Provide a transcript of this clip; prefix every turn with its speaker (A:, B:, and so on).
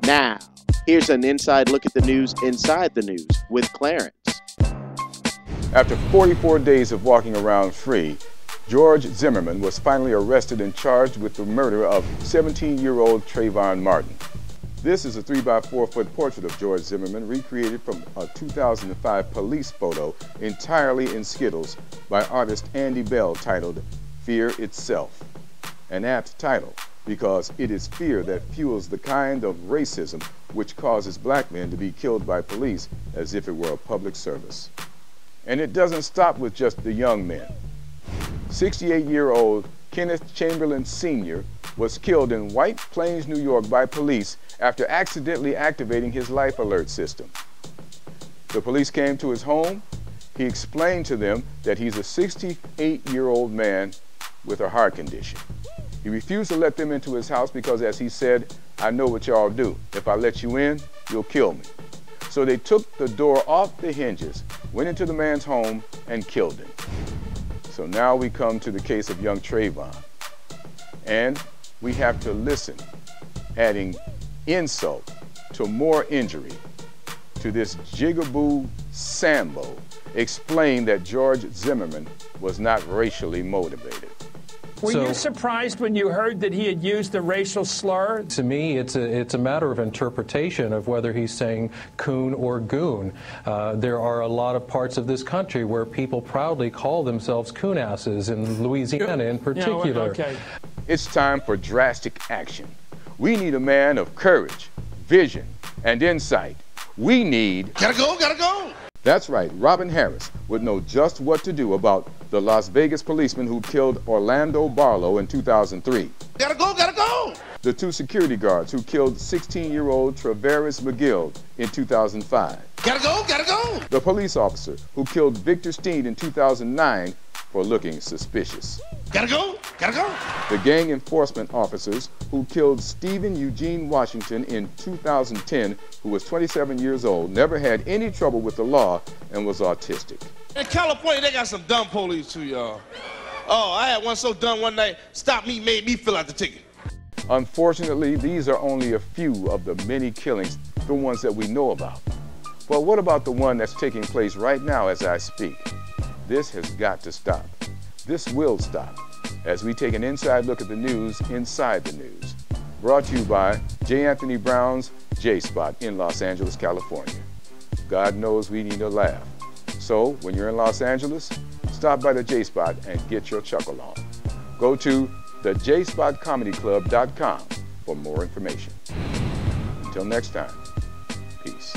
A: Now, here's an inside look at the news inside the news with Clarence.
B: After 44 days of walking around free, George Zimmerman was finally arrested and charged with the murder of 17-year-old Trayvon Martin. This is a 3x4-foot portrait of George Zimmerman recreated from a 2005 police photo entirely in Skittles by artist Andy Bell titled Fear Itself. An apt title because it is fear that fuels the kind of racism which causes black men to be killed by police as if it were a public service. And it doesn't stop with just the young men. 68-year-old Kenneth Chamberlain Sr. was killed in White Plains, New York by police after accidentally activating his life alert system. The police came to his home. He explained to them that he's a 68-year-old man with a heart condition. He refused to let them into his house because, as he said, "I know what y'all do. If I let you in, you'll kill me." So they took the door off the hinges, went into the man's home, and killed him. So now we come to the case of young Trayvon. And we have to listen, adding insult to more injury, to this jigaboo Sambo explain that George Zimmerman was not racially motivated.
C: Were you surprised when you heard that he had used the racial slur?
D: To me, it's a matter of interpretation of whether he's saying coon or goon. There are a lot of parts of this country where people proudly call themselves coon asses, in Louisiana in particular.
C: Yeah, okay.
B: It's time for drastic action. We need a man of courage, vision, and insight. We need...
E: Gotta go, gotta go!
B: That's right, Robin Harris would know just what to do about the Las Vegas policeman who killed Orlando Barlow in 2003.
E: Gotta go, gotta go!
B: The two security guards who killed 16-year-old Travaris McGill in 2005.
E: Gotta go, gotta go!
B: The police officer who killed Victor Steen in 2009 for looking suspicious.
E: Gotta go, gotta go!
B: The gang enforcement officers who killed Stephen Eugene Washington in 2010, who was 27 years old, never had any trouble with the law, and was autistic.
E: In California, they got some dumb police too, y'all. Oh, I had one so dumb one night, stopped me, made me fill out the ticket.
B: Unfortunately, these are only a few of the many killings, the ones that we know about. Well, what about the one that's taking place right now as I speak? This has got to stop. This will stop as we take an inside look at the news inside the news. Brought to you by J. Anthony Brown's J-Spot in Los Angeles, California. God knows we need a laugh. So when you're in Los Angeles, stop by the J-Spot and get your chuckle on. Go to thejspotcomedyclub.com for more information. Until next time, peace.